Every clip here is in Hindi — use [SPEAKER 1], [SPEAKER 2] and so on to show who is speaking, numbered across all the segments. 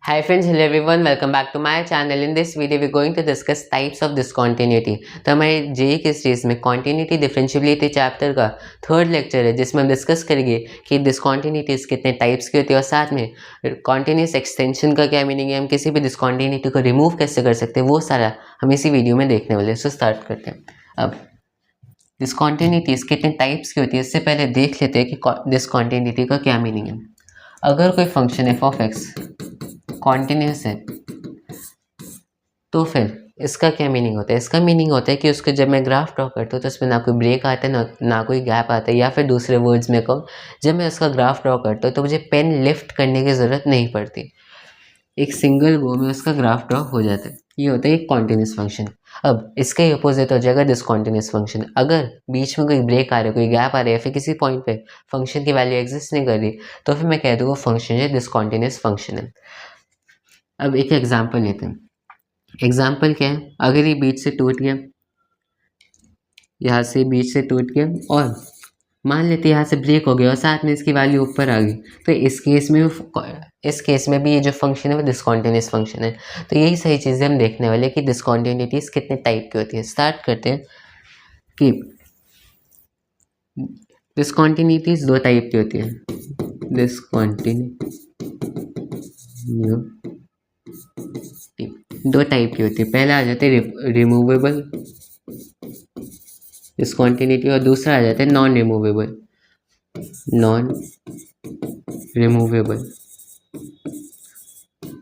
[SPEAKER 1] Hi friends, hello everyone, welcome back to my channel. In this video, we're going to discuss types of discontinuity. तो हमारे जेई के सीरीज में कॉन्टिन्यूटी डिफरेंशियबिलिटी चैप्टर का थर्ड लेक्चर है जिसमें हम डिस्कस करेंगे कि डिसकॉन्टिन्यूटीज कितने टाइप्स की होती है और साथ में कॉन्टिन्यूस एक्सटेंशन का क्या मीनिंग है, हम किसी भी डिसकॉन्टिन्यूटी को रिमूव कैसे कर सकते हैं, वो सारा हम इसी वीडियो में देखने वाले हैं। सो स्टार्ट करते हैं। अब डिसकॉन्टिन्यूटीज कितने टाइप्स की होती है इससे पहले देख लेते हैं कि डिसकॉन्टिन्यूटी का क्या मीनिंग है। अगर कोई function F of x continuous है तो फिर इसका क्या मीनिंग होता है। इसका मीनिंग होता है कि उसको जब मैं ग्राफ ड्रॉ करता हूँ तो उसमें ना कोई ब्रेक आता है ना कोई गैप आता है, या फिर दूसरे वर्ड्स में कहूँ, जब मैं उसका ग्राफ ड्रॉ करता हूँ तो मुझे पेन लिफ्ट करने की ज़रूरत नहीं पड़ती, एक सिंगल गो में उसका ग्राफ ड्रॉ हो जाता है। ये होता है एक कॉन्टिन्यूस फंक्शन। अब इसका ही अपोजिट हो जाएगा डिसकॉन्टिन्यूस फंक्शन। अगर बीच में कोई ब्रेक आ रहा है, कोई गैप आ रहा है, या फिर किसी पॉइंट पे फंक्शन की वैल्यू एग्जिस्ट नहीं कर रही, तो फिर मैं कह दूँगा फंक्शन है डिसकॉन्टिन्यूस फंक्शन है। अब एक एग्जाम्पल लेते हैं। एग्जाम्पल क्या है, अगर ये बीच से टूट गया, यहाँ से बीच से टूट गया और मान लेते यहाँ से ब्रेक हो गया और साथ में इसकी वैल्यू ऊपर आ गई, तो इस केस में भी ये जो फंक्शन है वो डिसकॉन्टिन्यूस फंक्शन है। तो यही सही चीज़ें हम देखने वाले कि डिसकॉन्टिन्यूटीज कितने टाइप की होती है। स्टार्ट करते हैं कि डिसकॉन्टिन्यूटीज दो टाइप की होती है। दो टाइप की होती है। पहला आ जाता है रिमूवेबल डिसकॉन्टिन्यूटी और दूसरा आ जाता है नॉन रिमूवेबल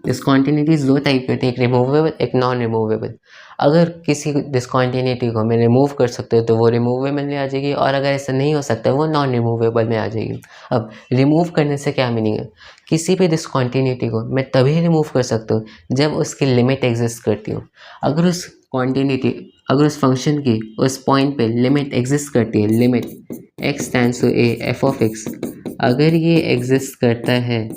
[SPEAKER 1] डिसकॉन्टिन्यूटीज दो टाइप की होती है, एक रिमूवेबल एक नॉन रिमूवेबल। अगर किसी डिसकॉन्टिन्यूटी को मैं रिमूव कर सकते हो तो वो रिमूवेबल में आ जाएगी, और अगर ऐसा नहीं हो सकता वो नॉन रिमूवेबल में आ जाएगी। अब रिमूव करने से क्या मीनिंग है, किसी भी डिसकॉन्टिन्यूटी को मैं तभी रिमूव कर सकता हूँ जब उसकी लिमिट एग्जिस्ट करती हो। अगर उस फंक्शन की उस पॉइंट पे लिमिट एग्जिस्ट करती है, limit x tends to a f of x, अगर ये एग्जिस्ट करता है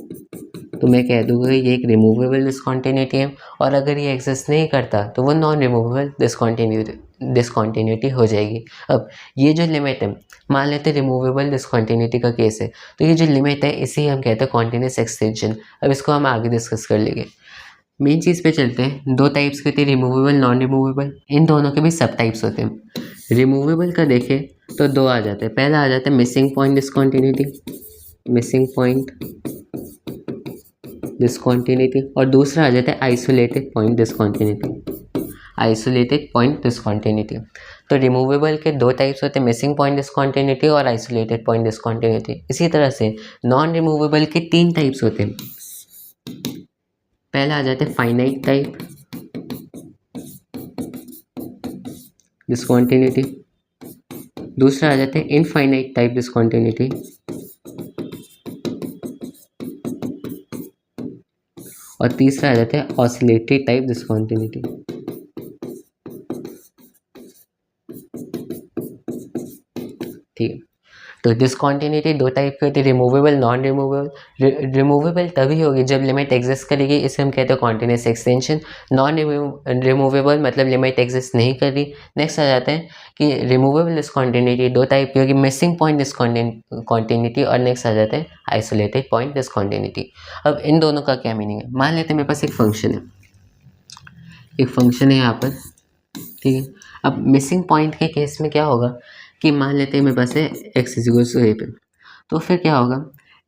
[SPEAKER 1] तो मैं कह दूँगा ये एक रिमूवेबल डिसकॉन्टिन्यूटी है, और अगर ये एग्जिस्ट नहीं करता तो वो नॉन रिमूवेबल डिसकॉन्टिन्यूटी हो जाएगी। अब ये जो लिमिट है, मान लेते हैं रिमूवेबल डिसकॉन्टिन्यूटी का केस है, तो ये जो लिमिट है इसे हम कहते हैं कॉन्टिन्यूस एक्सटेंशन। अब इसको हम आगे डिस्कस कर लेंगे। मेन चीज़ पे चलते हैं। दो टाइप्स के होते हैं, रिमूवेबल नॉन रिमूवेबल। इन दोनों के भी सब टाइप्स होते हैं। रिमूवेबल का देखें तो दो आ जाते हैं। पहला आ जाता है मिसिंग पॉइंट डिसकॉन्टिन्यूटी, और दूसरा आ जाता है आइसोलेटेड पॉइंट डिसकॉन्टिन्यूटी। तो रिमूवेबल के दो टाइप्स होते हैं, मिसिंग पॉइंट डिसकॉन्टिन्यूटी और आइसोलेटेड पॉइंट डिसकॉन्टिन्यूटी। इसी तरह से नॉन रिमूवेबल के तीन टाइप्स होते हैं। पहला आ जाता है फाइनाइट टाइप डिसकॉन्टिन्यूटी, दूसरा आ जाता है इनफाइनाइट टाइप डिसकॉन्टिन्यूटी, और तीसरा आ जाता है ऑसिलेटरी टाइप डिसकॉन्टिन्यूटी। ठीक है, तो डिसकॉन्टिन्यूटी दो टाइप की होती है, रिमूवेबल नॉन रिमूवेबल। रिमूवेबल तभी होगी जब लिमिट एग्जिस्ट करेगी, इसे हम कहते हैं कॉन्टिन्यूस एक्सटेंशन। नॉन रिमूवेबल मतलब लिमिट एग्जिस्ट नहीं कर रही। नेक्स्ट आ जाता है कि रिमूवेबल डिसकॉन्टिन्यूटी दो टाइप की होगी, मिसिंग पॉइंट डिसकॉन्टिन्यूटी, और नेक्स्ट आ जाता है आइसोलेटेड पॉइंट डिसकॉन्टिन्यूटी। अब इन दोनों का क्या मीनिंग है, मान लेते हैं मेरे पास एक फंक्शन है यहाँ पर, ठीक है। अब मिसिंग पॉइंट के केस में क्या होगा कि मान लेते हैं मेरे पास है x इजिक्वल्स टू a पे, तो फिर क्या होगा,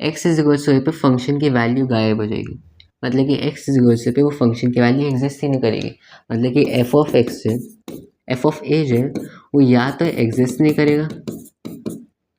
[SPEAKER 1] x इजिक्वल्स टू a पे फंक्शन की वैल्यू गायब हो जाएगी। मतलब कि x इजिक्वल्स टू a पे वो फंक्शन की वैल्यू एग्जिस्ट ही नहीं करेगी। मतलब कि f ऑफ a जो है वो या तो एग्जिस्ट नहीं करेगा,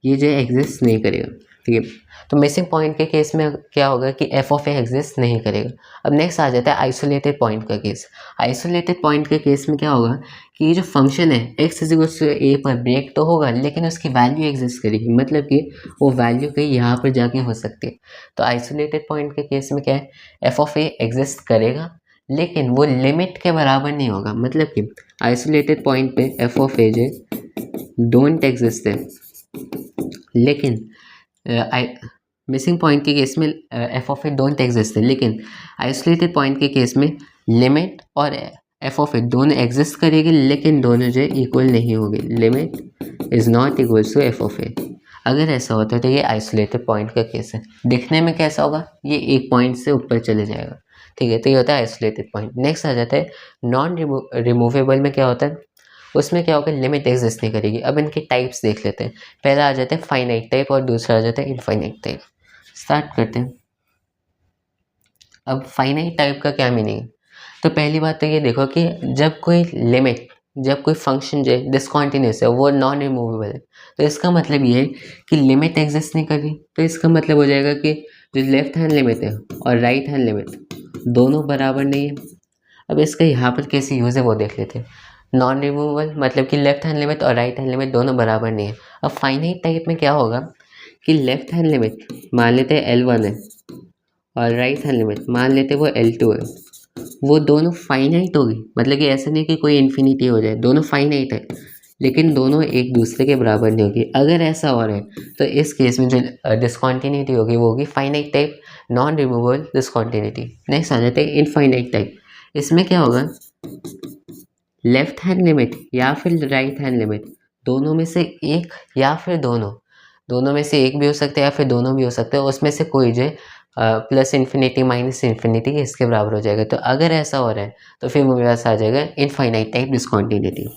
[SPEAKER 1] ये जो है एग्जिस्ट नहीं करेगा, ठीक है। तो मिसिंग पॉइंट के केस में क्या होगा कि f ऑफ a एग्जिस्ट नहीं करेगा। अब नेक्स्ट आ जाता है आइसोलेटेड पॉइंट का केस। आइसोलेटेड पॉइंट के केस में क्या होगा कि ये जो फंक्शन है x इक्वल्स टू a पर ब्रेक तो होगा, लेकिन उसकी वैल्यू एग्जिस्ट करेगी, मतलब कि वो वैल्यू कहीं यहाँ पर जाके हो सकती है। तो आइसोलेटेड पॉइंट के केस में क्या है, f ऑफ a एग्जिस्ट करेगा लेकिन वो लिमिट के बराबर नहीं होगा। मतलब कि आइसोलेटेड पॉइंट पे f ऑफ a जो डोंट एग्जिस्ट है, लेकिन मिसिंग पॉइंट के केस में f of a don't exist है, लेकिन आइसोलेटेड पॉइंट के केस में लिमिट और एफ ऑफ ए दोनों एग्जिस्ट करेगी, लेकिन दोनों जो इक्वल नहीं होगी। Limit is not equal to f of a. अगर ऐसा होता है तो ये आइसोलेटेड पॉइंट का केस है। दिखने में कैसा होगा, ये एक पॉइंट से ऊपर चले जाएगा, ठीक है, तो ये होता है आइसोलेटेड पॉइंट। नेक्स्ट आ जाता है नॉन रिमूवेबल में क्या होता है, उसमें क्या होगा, लिमिट एग्जिस्ट नहीं करेगी। अब इनके टाइप्स देख लेते हैं। पहला आ जाता है फाइनाइट टाइप और दूसरा आ जाता है इनफाइनाइट टाइप। स्टार्ट करते हैं। अब फाइनाइट टाइप का क्या मीनिंग है, तो पहली बात तो ये देखो कि जब कोई लिमिट, जब कोई फंक्शन जो है डिसकंटिन्यूअस है, वो नॉन रिमूवेबल है, तो इसका मतलब ये है कि लिमिट एग्जिस्ट नहीं कर रही। तो इसका मतलब हो जाएगा कि जो लेफ्ट हैंड लिमिट है और राइट हैंड लिमिट दोनों बराबर नहीं है। अब इसका यहाँ पर कैसे यूज़ है वो देख लेते हैं। नॉन रिमूवेबल मतलब कि लेफ्ट हैंड लिमिट और राइट हैंड लिमिट दोनों बराबर नहीं है। अब फाइनाइट टाइप में क्या होगा कि लेफ्ट हैंड लिमिट मान लेते हैं L1 है और राइट हैंड लिमिट मान लेते हैं वो L2 है, वो दोनों फाइनाइट होगी। मतलब कि ऐसा नहीं कि कोई इन्फिनिटी हो जाए, दोनों फाइनाइट है लेकिन दोनों एक दूसरे के बराबर नहीं होगी। अगर ऐसा हो रहा है तो इस केस में जो डिसकंटिन्यूटी होगी वो होगी finite type, non removable discontinuity. Next आ जाते हैं इनफाइनाइट टाइप। इसमें क्या होगा, लेफ्ट हैंड लिमिट या फिर राइट हैंड लिमिट दोनों में से एक या फिर दोनों में से एक भी हो सकता है या फिर दोनों भी हो सकते हैं, उसमें से कोई जो प्लस इन्फिनिटी माइनस इन्फिनिटी इसके बराबर हो जाएगा। तो अगर ऐसा हो रहा है तो फिर मेरे पास आ जाएगा इनफाइनाइट टाइप डिसकंटिन्यूटी।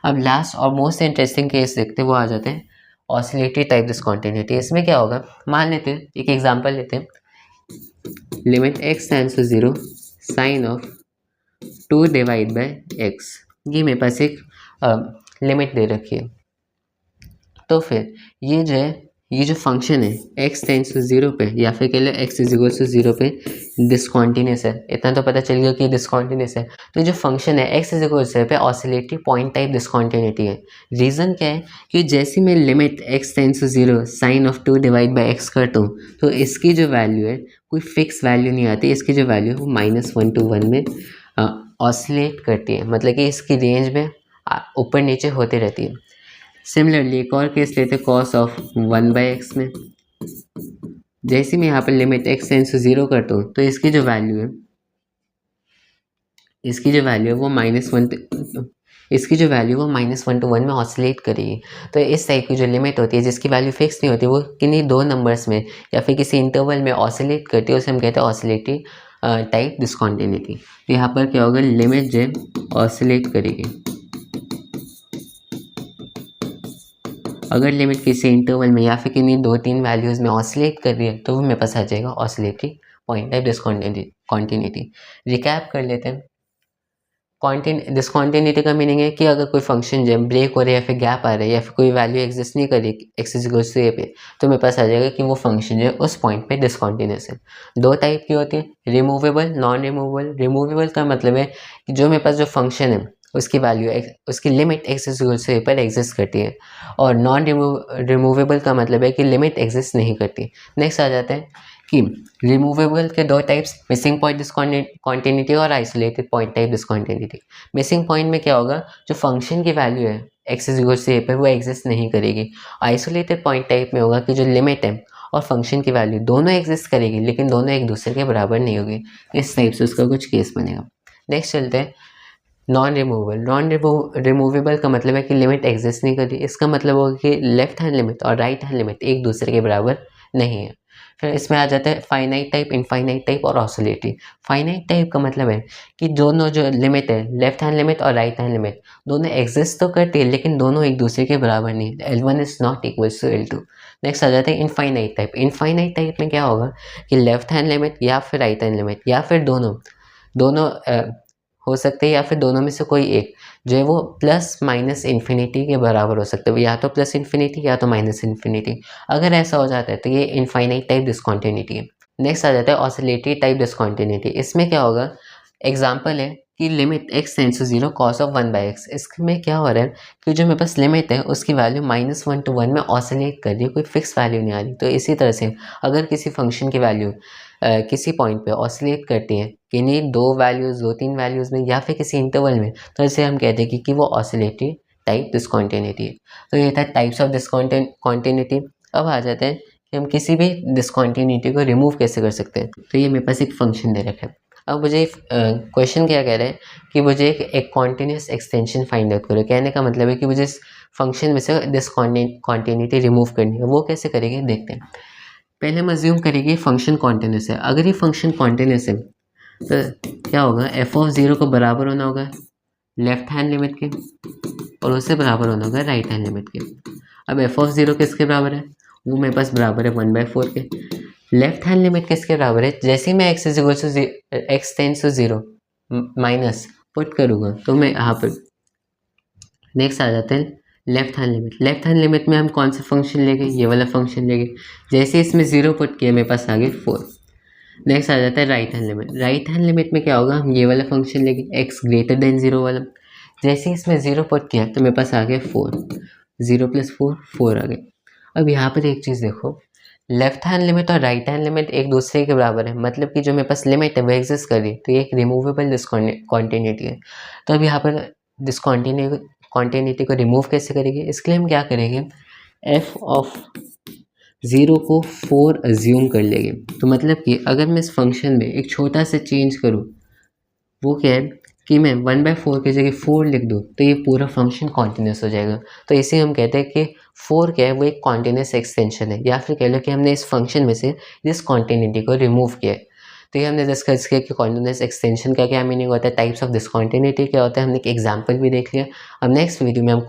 [SPEAKER 1] अब लास्ट और मोस्ट इंटरेस्टिंग केस देखते हैं, वो आ जाते हैं ऑसिलेटरी टाइप डिसकंटिन्यूटी। इसमें क्या होगा, मान लेते हैं एक एग्जांपल लेते हैं, limit x tends to 0 sine of 2 divide by x। ये मेरे पास एक लिमिट दे रखी है। तो फिर ये जो है, ये जो फंक्शन है x टेंड्स टू 0 पे या फिर कह लो x इज इक्वल टू 0 पे डिसकंटिन्यूस है। इतना तो पता चल गया कि डिसकंटिन्यूस है। तो जो फंक्शन है x इज इक्वल टू 0 पे ऑसिलेटरी पॉइंट टाइप डिसकंटिन्यूटी है। रीज़न क्या है कि जैसे मैं limit x tends to 0 sine of 2 divide by x करता हूँ तो इसकी जो वैल्यू है कोई फिक्स वैल्यू नहीं आती। इसकी जो वैल्यू है वो -1 to 1 में ऑसिलेट करती है, मतलब कि इसकी रेंज में ऊपर नीचे होती रहती है। सिमिलरली एक और केस लेते हैं कॉस ऑफ 1/x में। जैसे मैं यहाँ पर लिमिट x टेंड्स टू 0 करता हूँ तो इसकी जो वैल्यू है वो -1 to 1 में ऑसिलेट करेगी। तो इस टाइप की जो लिमिट होती है जिसकी वैल्यू फिक्स नहीं होती, वो किन्हीं दो नंबर्स में या फिर किसी इंटरवल में ऑसिलेट करती है, उसे हम कहते हैं ऑसिलेटरी टाइप डिसकंटिन्यूटी। तो यहाँ पर क्या होगा, लिमिट जो है ऑसिलेट करेगी। अगर लिमिट किसी इंटरवल में या फिर किन्हीं 2-3 वैल्यूज़ में ऑसिलेट कर रही है तो वो मेरे पास आ जाएगा oscillatory point type discontinuity. Recap कर लेते हैं। डिसकंटिन्यूटी का मीनिंग है कि अगर कोई फंक्शन जो ब्रेक हो रहा है या फिर गैप आ रहा है या फिर कोई वैल्यू एग्जिस्ट नहीं कर रही x is equal to a पे, तो मेरे पास आ जाएगा कि वो फंक्शन जो है उस पॉइंट पे डिसकंटिन्यूस है। दो टाइप की होती है, रिमूवेबल, नॉन रिमूवेबल। रिमूवेबल का मतलब है कि जो मेरे पास जो फंक्शन है उसकी वैल्यू उसकी limit x is equal to a पर एग्जिस्ट करती है, और नॉन रिमूवेबल का मतलब है कि लिमिट एग्जिस्ट नहीं करती। नेक्स्ट आ जाता है कि रिमूवेबल के दो टाइप्स, मिसिंग पॉइंट डिसकंटिन्यूटी और isolated point type discontinuity. Missing point में क्या होगा, जो फंक्शन की वैल्यू है x is equal to a पर वो एग्जिस्ट नहीं करेगी। आइसोलेटेड पॉइंट टाइप में होगा कि जो लिमिट है और फंक्शन की वैल्यू दोनों एग्जिस्ट करेगी लेकिन दोनों एक दूसरे के बराबर नहीं होगी। इस टाइप से उसका कुछ केस बनेगा। नेक्स्ट चलते हैं नॉन रिमूवेबल का मतलब है कि लिमिट एग्जिस्ट नहीं कर रही। इसका मतलब होगा कि लेफ्ट हैंड लिमिट और राइट हैंड लिमिट एक दूसरे के बराबर नहीं है। फिर इसमें आ जाता है फाइनाइट टाइप, इनफाइनाइट टाइप और ऑसिलेटरी। फाइनाइट टाइप का मतलब है कि दोनों जो लिमिट है, लेफ्ट हैंड लिमिट और राइट हैंड लिमिट, दोनों एग्जिस्ट तो करती है लेकिन दोनों एक दूसरे के बराबर नहीं है। L1 is not equal to L2। Next आ जाता है इनफाइनाइट टाइप। इनफाइनाइट टाइप में क्या होगा कि लेफ्ट हैंड लिमिट या फिर राइट हैंड लिमिट या फिर दोनों हो सकते हैं या फिर दोनों में से कोई एक जो है वो प्लस माइनस इन्फिनिटी के बराबर हो सकते हैं, या तो प्लस इन्फिनिटी या तो माइनस इन्फिनिटी। अगर ऐसा हो जाता है तो ये इनफाइनाइट टाइप डिसकंटिन्यूटी है। नेक्स्ट आ जाता है ऑसिलेटरी टाइप डिसकंटिन्यूटी। इसमें क्या होगा, एग्जांपल है कि limit x tends to 0 cos of 1/x। इसमें क्या हो रहा है कि जो मेरे पास लिमिट है उसकी वैल्यू -1 to 1 में ऑसिलेट कर रही है, कोई फिक्स वैल्यू नहीं आ रही। तो इसी तरह से अगर किसी फंक्शन की वैल्यू किसी पॉइंट पे ऑसिलेट करती हैं किन्हीं 2-3 वैल्यूज़ में या फिर किसी इंटरवल में, तो इसे हम कहते हैं कि वो ऑसिलेटरी टाइप डिसकंटिन्यूटी है। तो ये था टाइप्स ऑफ डिसकंटिन्यूटी। अब आ जाते हैं कि हम किसी भी डिसकंटिन्यूटी को रिमूव कैसे कर सकते हैं। तो ये मेरे पास एक फंक्शन दे रखा है। अब मुझे क्वेश्चन क्या कह रहे हैं कि मुझे एक कॉन्टीन्यूस एक्सटेंशन फाइंड आउट करो। कहने का मतलब है कि मुझे इस फंक्शन में से डिसकंटिन्यूटी रिमूव करनी है। वो कैसे करेंगे देखते हैं। पहले हम अज्यूम करेंगे फंक्शन कॉन्टिन्यूस है। अगर ये फंक्शन कॉन्टिन्यूस है तो क्या होगा, एफ ऑफ ज़ीरो को बराबर होना होगा लेफ्ट हैंड लिमिट के और उससे बराबर होना होगा राइट हैंड लिमिट के। अब एफ ऑफ ज़ीरो किसके बराबर है, वो मेरे पास बराबर है 1/4 के। लेफ्ट हैंड लिमिट किसके बराबर है, जैसे ही मैं x is equal to x tends to zero minus put करूँगा तो मैं यहाँ पर नेक्स्ट आ जाते हैं left hand limit. Left hand limit में हम कौन सा फंक्शन लेंगे, ये वाला फंक्शन लेंगे। जैसे इसमें ज़ीरो पुट किया मेरे पास आ गए 4। नेक्स्ट आ जाता है right hand limit. Right hand limit में क्या होगा, हम ये वाला फंक्शन लेंगे एक्स ग्रेटर देन ज़ीरो वाला। जैसे ही इसमें ज़ीरो पुट किया तो मेरे पास आ गया 4, 0 + 4 4 आ गए। अब यहाँ पर एक चीज़ देखो, लेफ्ट हैंड लिमिट और राइट हैंड लिमिट एक दूसरे के बराबर है, मतलब कि जो मेरे पास लिमिट है वो एग्जिस्ट कर रही है, तो ये एक रिमूवेबल डिस्कॉन्टिन्यूटी है। तो अब यहाँ पर डिस्कॉन्टिन्यूटी को रिमूव कैसे करेंगे, इसके लिए हम क्या करेंगे, एफ ऑफ ज़ीरो को 4 अज्यूम कर लेंगे। तो मतलब कि अगर मैं इस फंक्शन में एक छोटा सा चेंज करूँ, वो क्या है कि मैं 1/4 की जगह 4 लिख दूँ तो ये पूरा फंक्शन कॉन्टिन्यूस हो जाएगा। तो इसे हम कहते हैं कि 4 क्या है, वो एक कॉन्टिन्यूस एक्सटेंशन है, या फिर कह लो कि हमने इस फंक्शन में से दिस कॉन्टिन्यूटी को रिमूव किया है। तो ये हमने डिस्कस किया कि कॉन्टिन्यूस एक्सटेंशन का क्या मीनिंग होता है, टाइप्स ऑफ डिसकॉन्टिन्यूटी क्या होता है, हमने एक एग्जाम्पल भी देख लिया। अब नेक्स्ट वीडियो में हम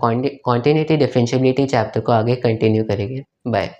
[SPEAKER 1] कॉन्टिन्यूटी डिफरेंशिएबिलिटी चैप्टर को आगे कंटिन्यू करेंगे। बाय।